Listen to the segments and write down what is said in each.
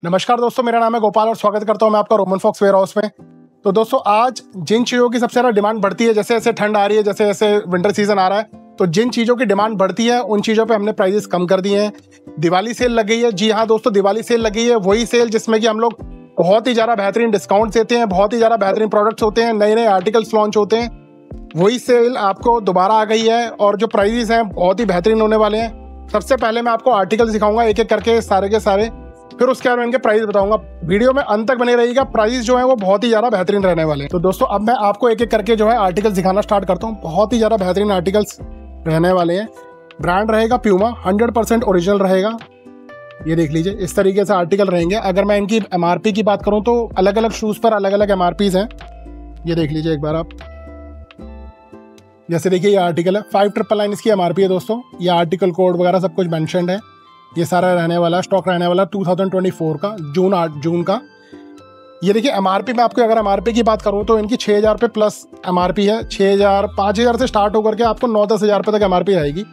नमस्कार दोस्तों, मेरा नाम है गोपाल और स्वागत करता हूं मैं आपका रोमन फॉक्स वेयर हाउस में। तो दोस्तों, आज जिन चीज़ों की सबसे ज़्यादा डिमांड बढ़ती है, जैसे जैसे ठंड आ रही है, जैसे जैसे विंटर सीजन आ रहा है, तो जिन चीज़ों की डिमांड बढ़ती है उन चीज़ों पे हमने प्राइजेस कम कर दिए हैं। दिवाली सेल लग गई है। जी हाँ दोस्तों, दिवाली सेल लग गई है। वही सेल जिसमें कि हम लोग बहुत ही ज़्यादा बेहतरीन डिस्काउंट देते हैं, बहुत ही ज़्यादा बेहतरीन प्रोडक्ट्स होते हैं, नए नए आर्टिकल्स लॉन्च होते हैं। वही सेल आपको दोबारा आ गई है और जो प्राइजेस हैं बहुत ही बेहतरीन होने वाले हैं। सबसे पहले मैं आपको आर्टिकल दिखाऊंगा एक एक करके, सारे के सारे, फिर उसके बाद में इनके प्राइस बताऊंगा। वीडियो में अंत तक बने रहिएगा। प्राइस जो है वो बहुत ही ज्यादा बेहतरीन रहने वाले हैं। तो दोस्तों, अब मैं आपको एक एक करके जो है आर्टिकल्स दिखाना स्टार्ट करता हूँ। बहुत ही ज्यादा बेहतरीन आर्टिकल्स रहने वाले हैं। ब्रांड रहेगा प्यूमा, 100% ओरिजिनल रहेगा। ये देख लीजिए, इस तरीके से आर्टिकल रहेंगे। अगर मैं इनकी एमआरपी की बात करूँ तो अलग अलग शूज पर अलग अलग एमआरपीज हैं। ये देख लीजिए एक बार आप। जैसे देखिए, ये आर्टिकल है 5999 इसकी एमआरपी है दोस्तों। ये आर्टिकल कोड वगैरह सब कुछ मेंशन्ड है। ये सारा रहने वाला स्टॉक रहने वाला 2024 का जून का। ये देखिए एमआरपी में आपको, अगर एमआरपी की बात करूं तो इनकी 6000 रुपये प्लस एमआरपी है। 6000 5000 से स्टार्ट होकर के आपको 9-10 हज़ार रुपये तक एमआरपी रहेगी।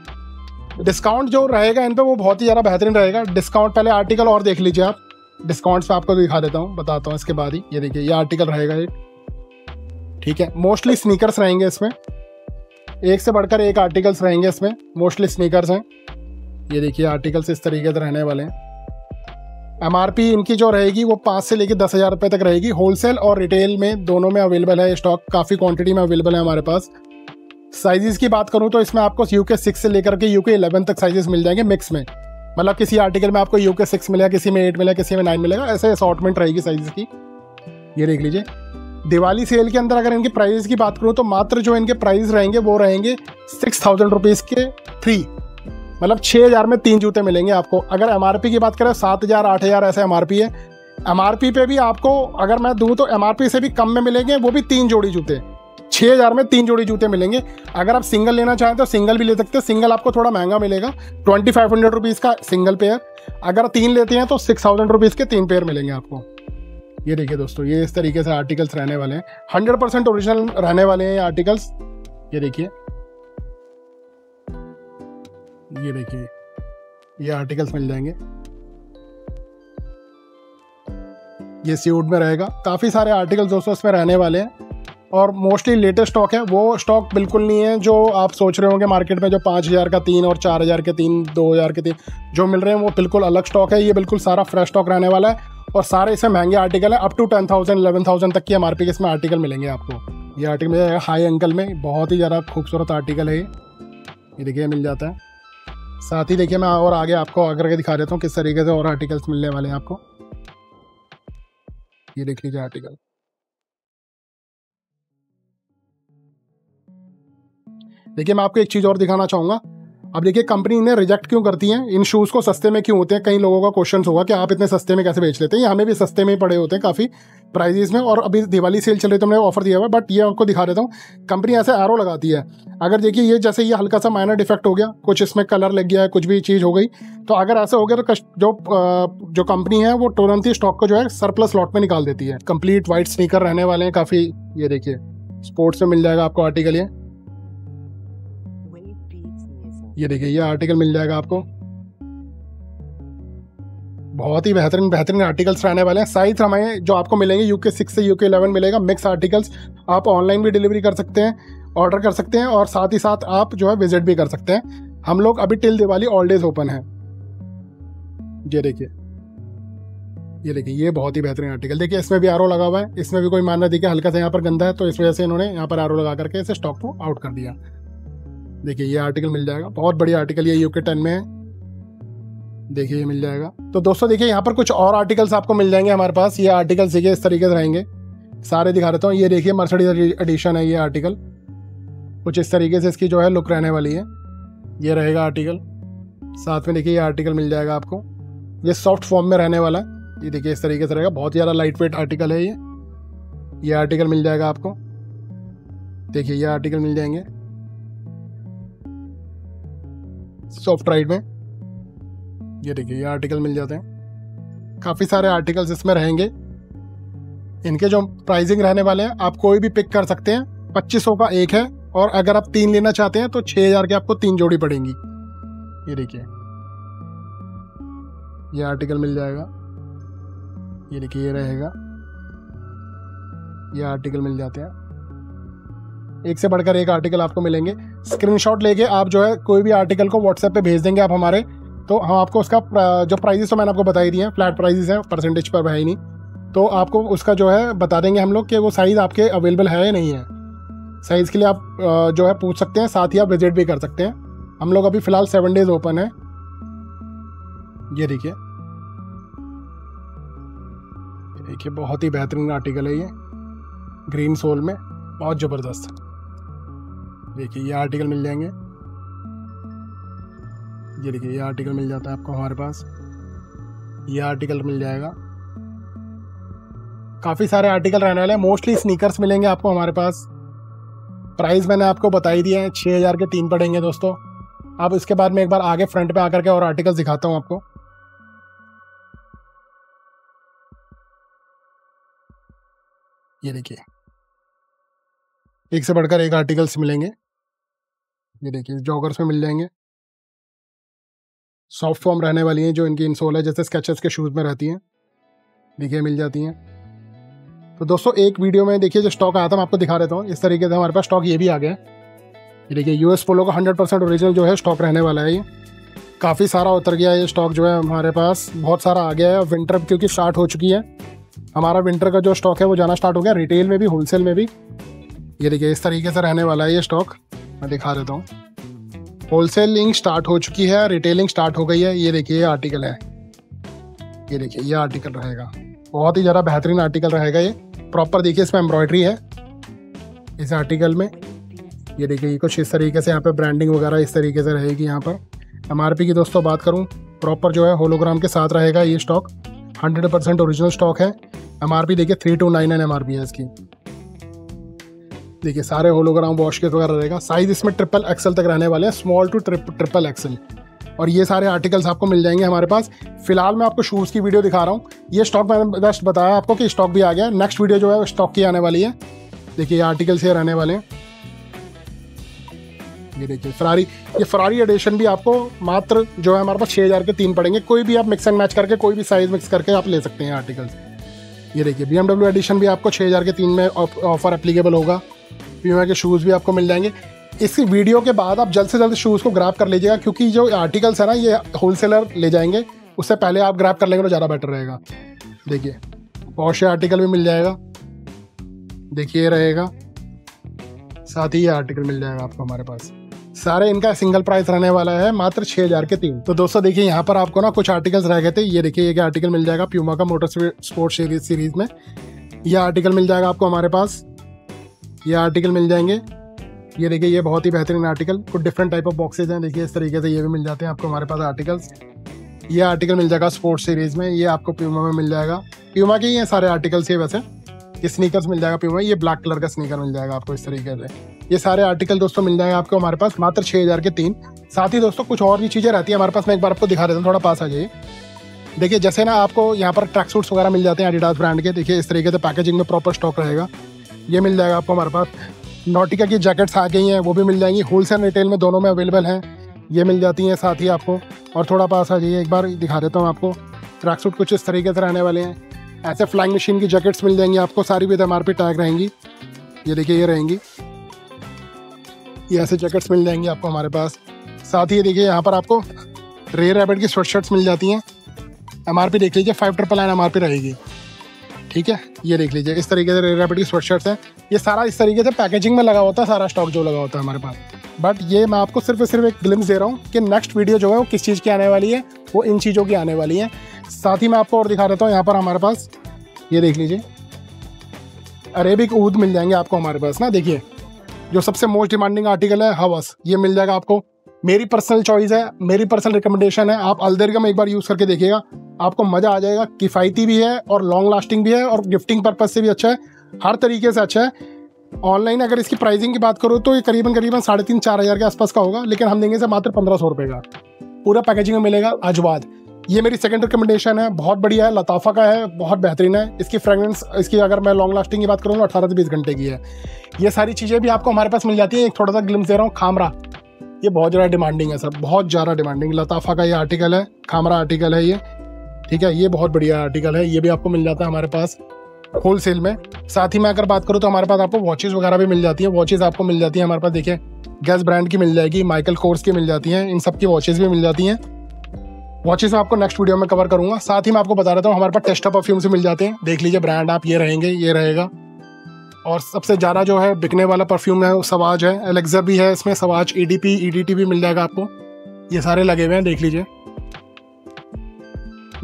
डिस्काउंट जो रहेगा इन पे वो बहुत ही ज़्यादा बेहतरीन रहेगा। डिस्काउंट पहले आर्टिकल और देख लीजिए आप। डिस्काउंट्स पे आपको दिखा देता हूँ, बताता हूँ इसके बाद ही। ये देखिए, ये आर्टिकल रहेगा एक, ठीक है। मोस्टली स्नीकर्स रहेंगे इसमें, एक से बढ़कर एक आर्टिकल्स रहेंगे इसमें। मोस्टली स्नीकर्स हैं। ये देखिए आर्टिकल्स इस तरीके से रहने वाले हैं। एमआरपी इनकी जो रहेगी वो 5 से लेकर 10 हज़ार रुपये तक रहेगी। होलसेल और रिटेल में दोनों में अवेलेबल है स्टॉक, काफ़ी क्वांटिटी में अवेलेबल है हमारे पास। साइजेस की बात करूं तो इसमें आपको यूके 6 से लेकर के यूके 11 तक साइजेस मिल जाएंगे मिक्स में। मतलब किसी आर्टिकल में आपको यूके 6 मिलेगा, किसी में 8 मिलेगा, किसी में 9 मिलेगा, ऐसे असॉर्टमेंट रहेगी साइजेस की। ये देख लीजिए। दिवाली सेल के अंदर अगर इनके प्राइस की बात करूं तो मात्र जो इनके प्राइस रहेंगे वो रहेंगे 6000 रुपीज़ के 3, मतलब 6000 में 3 जूते मिलेंगे आपको। अगर एमआरपी की बात करें 7000 8000 ऐसे एमआरपी है। एमआरपी पे भी आपको अगर मैं दूं तो एमआरपी से भी कम में मिलेंगे, वो भी 3 जोड़ी जूते। 6000 में 3 जोड़ी जूते मिलेंगे। अगर आप सिंगल लेना चाहें तो सिंगल भी ले सकते हैं। सिंगल आपको थोड़ा महंगा मिलेगा, 2500 रुपीज़ का सिंगल पेयर। अगर 3 लेते हैं तो 6000 रुपीज़ के 3 पेयर मिलेंगे आपको। ये देखिए दोस्तों, ये इस तरीके से आर्टिकल्स रहने वाले हैं। 100% ओरिजिनल रहने वाले हैं ये आर्टिकल्स। ये देखिए, ये देखिए, ये आर्टिकल्स मिल जाएंगे। ये सूट में रहेगा। काफ़ी सारे आर्टिकल्स दोस्तों इसमें रहने वाले हैं और मोस्टली लेटेस्ट स्टॉक है। वो स्टॉक बिल्कुल नहीं है जो आप सोच रहे होंगे मार्केट में, जो 5000 का 3 और 4000 के 3, 2000 के 3 जो मिल रहे हैं, वो बिल्कुल अलग स्टॉक है। ये बिल्कुल सारा फ्रेश स्टॉक रहने वाला है और सारे इसमें महंगे आर्टिकल है। अप टू 10,000 11,000 तक की एमआरपी के इसमें आर्टिकल मिलेंगे आपको। ये आर्टिकल मिल जाएगा हाई एंकल में, बहुत ही ज़्यादा खूबसूरत आर्टिकल है ये देखिए, मिल जाता है। साथ ही देखिए, मैं और आगे आपको आकर के दिखा देता हूँ किस तरीके से और आर्टिकल्स मिलने वाले हैं आपको। ये देख लीजिए आर्टिकल। देखिए, मैं आपको एक चीज़ और दिखाना चाहूँगा। अब देखिए, कंपनी इन्हें रिजेक्ट क्यों करती है, इन शूज़ को सस्ते में क्यों होते हैं। कई लोगों का क्वेश्चन होगा कि आप इतने सस्ते में कैसे बेच लेते हैं। ये हमें भी सस्ते में ही पड़े होते हैं काफ़ी प्राइजेस में, और अभी दिवाली सेल चल रही है तो हमने ऑफर दिया हुआ है। बट ये आपको दिखा देता हूँ, कंपनी ऐसे एरो लगाती है। अगर देखिए, ये जैसे ये हल्का सा माइनर डिफेक्ट हो गया, कुछ इसमें कलर लग गया है, कुछ भी चीज़ हो गई, तो अगर ऐसा हो गया तो जो कंपनी है वो तुरंत ही स्टॉक को जो है सरप्लस लॉट में निकाल देती है। कंप्लीट वाइट स्नीकर रहने वाले हैं काफ़ी। ये देखिए, स्पोर्ट्स में मिल जाएगा आपको आर्टिकल। ये देखिए, ये आर्टिकल मिल जाएगा आपको। बहुत ही बेहतरीन बेहतरीन आर्टिकल्स रहने वाले हैं। साइज हमें जो आपको मिलेंगे यूके 6 से यूके 11 मिलेगा। मिक्स आर्टिकल्स आप ऑनलाइन भी डिलीवरी कर सकते हैं, ऑर्डर कर सकते हैं, और साथ ही साथ आप जो है विजिट भी कर सकते हैं। हम लोग अभी till Diwali all days open है। ये देखिए, ये देखिए, ये बहुत ही बेहतरीन आर्टिकल। देखिए, इसमें भी एरो लगा हुआ है। इसमें भी कोई मानना देखिए हल्का सा यहाँ पर गंदा है, तो इस वजह से इन्होंने यहाँ पर एरो लगा करके इसे स्टॉक को आउट कर दिया। देखिए, ये आर्टिकल मिल जाएगा। बहुत बढ़िया आर्टिकल, ये यूके 10 में है। देखिए, ये मिल जाएगा। तो दोस्तों देखिए, यहाँ पर कुछ और आर्टिकल्स आपको मिल जाएंगे हमारे पास। ये आर्टिकल्स देखिए इस तरीके से रहेंगे। सारे दिखा देता हूँ। ये देखिए, मर्सिडीज एडिशन है ये आर्टिकल। कुछ इस तरीके से इसकी जो है लुक रहने वाली है। ये रहेगा आर्टिकल। साथ में देखिए, ये आर्टिकल मिल जाएगा आपको। ये सॉफ्ट फॉर्म में रहने वाला है। ये देखिए, इस तरीके से रहेगा। बहुत ज़्यादा लाइट वेट आर्टिकल है ये आर्टिकल मिल जाएगा आपको। देखिए, ये आर्टिकल मिल जाएंगे सॉफ्ट राइड में। ये देखिए, ये आर्टिकल मिल जाते हैं। काफ़ी सारे आर्टिकल्स इसमें रहेंगे। इनके जो प्राइसिंग रहने वाले हैं, आप कोई भी पिक कर सकते हैं। 2500 का एक है, और अगर आप 3 लेना चाहते हैं तो 6000 के आपको 3 जोड़ी पड़ेंगी। ये देखिए, ये आर्टिकल मिल जाएगा। ये देखिए ये रहेगा, ये आर्टिकल मिल जाते हैं, एक से बढ़कर एक आर्टिकल आपको मिलेंगे। स्क्रीनशॉट लेके आप जो है कोई भी आर्टिकल को व्हाट्सएप पे भेज देंगे आप हमारे, तो हम आपको उसका जो प्राइजेस तो मैंने आपको बता ही दिए हैं, फ्लैट प्राइजेस हैं, परसेंटेज पर है ही नहीं, तो आपको उसका जो है बता देंगे हम लोग कि वो साइज़ आपके अवेलेबल है या नहीं है। साइज़ के लिए आप जो है पूछ सकते हैं, साथ ही आप विजिट भी कर सकते हैं। हम लोग अभी फ़िलहाल 7 डेज़ ओपन है। ये देखिए बहुत ही बेहतरीन आर्टिकल है ये, ग्रीन सोल में, बहुत ज़बरदस्त। देखिए ये आर्टिकल मिल जाएंगे, ये देखिए ये आर्टिकल मिल जाता है आपको हमारे पास, ये आर्टिकल मिल जाएगा। काफ़ी सारे आर्टिकल रहने वाले हैं, मोस्टली स्नीकर्स मिलेंगे आपको हमारे पास। प्राइस मैंने आपको बता ही दिए हैं, 6000 के 3 पड़ेंगे दोस्तों। अब इसके बाद मैं एक बार आगे फ्रंट पे आकर के और आर्टिकल्स दिखाता हूँ आपको। ये देखिए एक से बढ़कर एक आर्टिकल्स मिलेंगे। ये देखिए जॉगर्स में मिल जाएंगे, सॉफ्ट फॉर्म रहने वाली हैं, जो इनकी इंसोल है जैसे स्केचर्स के शूज़ में रहती हैं, देखिए मिल जाती हैं। तो दोस्तों एक वीडियो में देखिए जो स्टॉक आया था मैं आपको दिखा देता हूँ। इस तरीके से हमारे पास स्टॉक ये भी आ गया है। ये देखिए यूएस पोलो का 100% ओरिजिनल जो है स्टॉक रहने वाला है। ये काफ़ी सारा उतर गया है, ये स्टॉक जो है हमारे पास बहुत सारा आ गया है। विंटर क्योंकि स्टार्ट हो चुकी है, हमारा विंटर का जो स्टॉक है वो जाना स्टार्ट हो गया, रिटेल में भी होलसेल में भी। ये देखिए इस तरीके से रहने वाला है ये स्टॉक, मैं दिखा देता हूँ। होलसेलिंग स्टार्ट हो चुकी है, रिटेलिंग स्टार्ट हो गई है। ये देखिए ये आर्टिकल है, ये देखिए ये आर्टिकल रहेगा, बहुत ही ज़्यादा बेहतरीन आर्टिकल रहेगा ये। प्रॉपर देखिए इसमें एम्ब्रॉयडरी है इस आर्टिकल में। ये देखिए ये कुछ इस तरीके से यहाँ पे ब्रांडिंग वगैरह इस तरीके से रहेगी। यहाँ पर एमआरपी की दोस्तों बात करूँ, प्रॉपर जो है होलोग्राम के साथ रहेगा ये स्टॉक, 100% ओरिजिनल स्टॉक है। एमआरपी देखिए 3299 एमआरपी है इसकी। देखिए सारे होलोग्राम वॉश केस वगैरह रहेगा। साइज इसमें XXL तक रहने वाले हैं, स्मॉल टू XXL। और ये सारे आर्टिकल्स आपको मिल जाएंगे हमारे पास। फिलहाल मैं आपको शूज़ की वीडियो दिखा रहा हूँ। ये स्टॉक मैंने जस्ट बताया आपको कि स्टॉक भी आ गया। नेक्स्ट वीडियो जो है स्टॉक की आने वाली है। देखिए ये आर्टिकल्स ये रहने वाले हैं। ये देखिए फरारी एडिशन भी आपको मात्र जो है हमारे पास 6000 के 3 पड़ेंगे। कोई भी आप मिक्स एंड मैच करके कोई भी साइज मिक्स करके आप ले सकते हैं आर्टिकल्स। ये देखिए BMW एडिशन भी आपको 6000 के 3 में ऑफर एप्लीकेबल होगा। प्यूमा के शूज़ भी आपको मिल जाएंगे। इस वीडियो के बाद आप जल्द से जल्द शूज़ को ग्रैब कर लीजिएगा, क्योंकि जो आर्टिकल्स है ना ये होलसेलर ले जाएंगे, उससे पहले आप ग्रैब कर लेंगे तो ज़्यादा बेटर रहेगा। देखिए पॉर्शे आर्टिकल भी मिल जाएगा, देखिए ये रहेगा, साथ ही ये आर्टिकल मिल जाएगा आपको हमारे पास। सारे इनका सिंगल प्राइस रहने वाला है मात्र 6000 के 3। तो दोस्तों देखिए यहाँ पर आपको ना कुछ आर्टिकल्स रह गए थे। ये देखिए ये आर्टिकल मिल जाएगा प्यूमा का मोटर स्पोर्ट सीरीज में, यह आर्टिकल मिल जाएगा आपको हमारे पास। ये आर्टिकल मिल जाएंगे। ये देखिए ये बहुत ही बेहतरीन आर्टिकल, कुछ डिफरेंट टाइप ऑफ बॉक्सेज हैं, देखिए इस तरीके से ये भी मिल जाते हैं आपको हमारे पास आर्टिकल्स। ये आर्टिकल मिल जाएगा स्पोर्ट्स सीरीज़ में, ये आपको प्यूमा में मिल जाएगा। प्यूमा के ये सारे आर्टिकल्स ये वैसे ये स्नीकर्स मिल जाएगा प्यूमा, ये ब्लैक कलर का स्नीकर मिल जाएगा आपको इस तरीके से। ये सारे आर्टिकल दोस्तों मिल जाएंगे आपको हमारे पास मात्र 6000 के 3। साथ ही दोस्तों कुछ और भी चीज़ें रहती है हमारे पास, मैं एक बार आपको दिखा देता हूँ, थोड़ा पास आ जाइए। देखिए जैसे ना आपको यहाँ पर ट्रैक सूट्स वगैरह मिल जाते हैं एडिडास ब्रांड के, देखिए इस तरीके से पैकेजिंग में प्रॉपर स्टॉक रहेगा, ये मिल जाएगा आपको हमारे पास। नॉटिका की जैकेट्स आ गई हैं, वो भी मिल जाएंगी, होलसेल रिटेल में दोनों में अवेलेबल हैं, ये मिल जाती हैं साथ ही आपको। और थोड़ा पास आ जाइए, एक बार दिखा देता हूँ आपको। ट्रैक सूट कुछ इस तरीके से रहने वाले हैं। ऐसे फ्लाइंग मशीन की जैकेट्स मिल जाएंगी आपको, सारी विद एमआरपी टैग रहेंगी। ये देखिए ये रहेंगी, ये ऐसे जैकेट्स मिल जाएंगी आपको हमारे पास। साथ ही देखिए यहाँ पर आपको रेयर रैबिट की स्वेट शर्ट्स मिल जाती हैं। एमआरपी देख लीजिए 5999 एमआरपी रहेगी, ठीक है। ये देख लीजिए इस तरीके से रेयर रैबिट की स्वेट शर्ट्स हैं। ये सारा इस तरीके से पैकेजिंग में लगा होता है, सारा स्टॉक जो लगा होता है हमारे पास। बट ये मैं आपको सिर्फ एक ग्लिम्स दे रहा हूँ कि नेक्स्ट वीडियो जो है वो किस चीज़ की आने वाली है, वो इन चीज़ों की आने वाली है। साथ ही मैं आपको और दिखा देता हूँ, यहाँ पर हमारे पास ये देख लीजिए अरेबिक ऊद मिल जाएंगे आपको हमारे पास ना। देखिए जो सबसे मोस्ट डिमांडिंग आर्टिकल है हवस, ये मिल जाएगा आपको। मेरी पर्सनल चॉइस है, मेरी पर्सनल रिकमेंडेशन है, आप अल्दरगम एक बार यूज़ करके देखिएगा, आपको मज़ा आ जाएगा। किफ़ायती भी है और लॉन्ग लास्टिंग भी है और गिफ्टिंग पर्पज़ से भी अच्छा है, हर तरीके से अच्छा है। ऑनलाइन अगर इसकी प्राइसिंग की बात करो तो ये करीबन 3,500-4 हज़ार के आसपास का होगा, लेकिन हम देंगे इसे मात्र 1500 रुपये का। पूरा पैकेजिंग में मिलेगा अजवाद। ये मेरी सेकंड रिकमेंडेशन है, बहुत बढ़िया है, लताफ़ा का है, बहुत बेहतरीन है। इसकी फ्रेगरेंस इसकी अगर मैं लॉन्ग लास्टिंग की बात करूँ तो 18 से 20 घंटे की है। ये सारी चीज़ें भी आपको हमारे पास मिल जाती है। एक थोड़ा सा ग्लिम्स दे रहा हूँ, खामरा, ये बहुत ज़्यादा डिमांडिंग है सर, बहुत ज़्यादा डिमांडिंग। लताफ़ा का ये आर्टिकल है, खामरा आर्टिकल है ये। ठीक है, ये बहुत बढ़िया आर्टिकल है, ये भी आपको मिल जाता है हमारे पास होलसेल में। साथ ही मैं अगर बात करूँ तो हमारे पास आपको वॉचेस वगैरह भी मिल जाती है। वॉचेस आपको मिल जाती है हमारे पास, देखिए गैस ब्रांड की मिल जाएगी, माइकल कोर्स की मिल जाती हैं, इन सब की वॉचेस भी मिल जाती हैं। वॉचेस मैं आपको नेक्स्ट वीडियो में कवर करूंगा। साथ ही मैं आपको बता देता हूँ हमारे पास टेस्टा परफ्यूम से मिल जाते हैं। देख लीजिए ब्रांड आप, ये रहेंगे, ये रहेगा। और सबसे ज़्यादा जो है बिकने वाला परफ्यूम है वो सवाज है, एलेक्सा भी है इसमें, सवाज EDP EDT भी मिल जाएगा आपको, ये सारे लगे हुए हैं, देख लीजिए।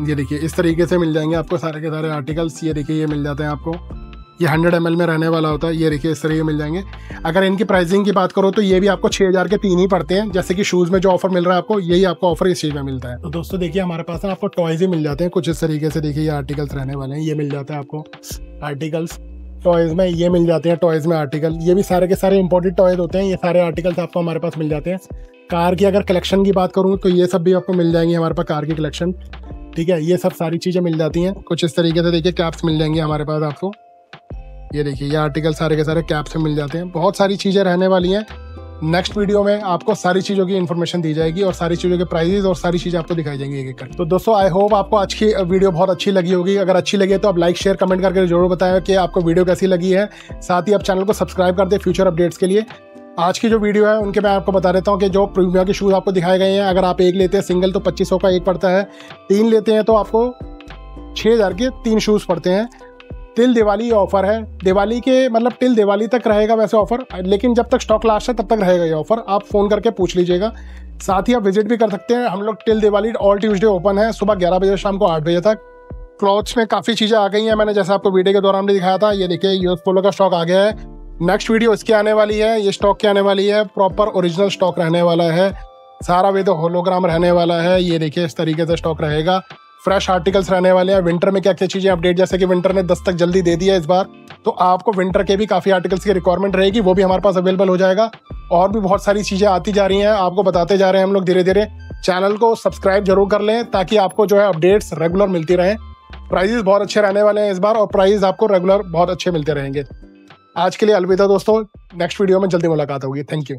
ये देखिए इस तरीके से मिल जाएंगे आपको सारे के सारे आर्टिकल्स। ये देखिए ये मिल जाते हैं आपको, ये 100 ml में रहने वाला होता है। ये देखिए इस तरीके मिल जाएंगे। अगर इनकी प्राइसिंग की बात करो तो ये भी आपको 6000 के 3 ही पड़ते हैं। जैसे कि शूज़ में जो ऑफर मिल रहा है आपको, यही आपको ऑफर इस चीज़ में मिलता है। तो दोस्तों देखिए हमारे पास ना आपको टॉयज़ ही मिल जाते हैं कुछ इस तरीके से। देखिए ये आर्टिकल्स रहने वाले हैं, ये मिल जाता है आपको आर्टिकल्स टॉयज़ में, ये मिल जाते हैं टॉयज़ में आर्टिकल। ये भी सारे के सारे इंपॉर्टेंट टॉयज़ होते हैं, ये सारे आर्टिकल्स आपको हमारे पास मिल जाते हैं। कार की अगर कलेक्शन की बात करूँ तो ये सब भी आपको मिल जाएंगी हमारे पास, कार की कलेक्शन, ठीक है, ये सब सारी चीज़ें मिल जाती हैं कुछ इस तरीके से। देखिए कैप्स मिल जाएंगे हमारे पास आपको, ये देखिए ये आर्टिकल सारे के सारे कैप से मिल जाते हैं। बहुत सारी चीज़ें रहने वाली हैं। नेक्स्ट वीडियो में आपको सारी चीज़ों की इन्फॉर्मेशन दी जाएगी और सारी चीज़ों के प्राइजेस और सारी चीज़ें आपको दिखाई जाएंगी एक एक करके। तो दोस्तों आई होप आपको आज की वीडियो बहुत अच्छी लगी होगी। अगर अच्छी लगी है तो आप लाइक शेयर कमेंट करके जरूर बताएं कि आपको वीडियो कैसी लगी है। साथ ही आप चैनल को सब्सक्राइब कर दें फ्यूचर अपडेट्स के लिए। आज की जो वीडियो है उनके मैं आपको बता देता हूँ कि जो प्रीमियम के शूज़ आपको दिखाए गए हैं, अगर आप एक लेते हैं सिंगल तो 2500 का एक पड़ता है, 3 लेते हैं तो आपको 6000 के 3 शूज़ पड़ते हैं। टिल दिवाली ऑफर है, दिवाली के मतलब टिल दिवाली तक रहेगा वैसे ऑफर, लेकिन जब तक स्टॉक लास्ट है तब तक रहेगा ये ऑफर। आप फ़ोन करके पूछ लीजिएगा। साथ ही आप विजिट भी कर सकते हैं। हम लोग till Diwali all Tuesday open है, सुबह 11 बजे शाम को 8 बजे तक। क्लॉथ्स में काफ़ी चीज़ें आ गई हैं, मैंने जैसे आपको वीडियो के दौरान भी दिखाया था। ये देखिए यूएस पोलो का स्टॉक आ गया है। नेक्स्ट वीडियो इसकी आने वाली है, ये स्टॉक की आने वाली है, प्रॉपर ओरिजिनल स्टॉक रहने वाला है, सारा विद होलोग्राम रहने वाला है। ये देखिए इस तरीके से स्टॉक रहेगा, फ्रेश आर्टिकल्स रहने वाले हैं। विंटर में क्या क्या चीज़ें अपडेट, जैसे कि विंटर ने 10 तक जल्दी दे दिया इस बार, तो आपको विंटर के भी काफ़ी आर्टिकल्स की रिक्वायरमेंट रहेगी, वो भी हमारे पास अवेलेबल हो जाएगा। और भी बहुत सारी चीज़ें आती जा रही हैं, आपको बताते जा रहे हैं हम लोग धीरे धीरे। चैनल को सब्सक्राइब जरूर कर लें ताकि आपको जो है अपडेट्स रेगुलर मिलती रहें। प्राइजेस बहुत अच्छे रहने वाले हैं इस बार और प्राइस आपको रेगुलर बहुत अच्छे मिलते रहेंगे। आज के लिए अलविदा दोस्तों, नेक्स्ट वीडियो में जल्दी मुलाकात होगी। Thank you.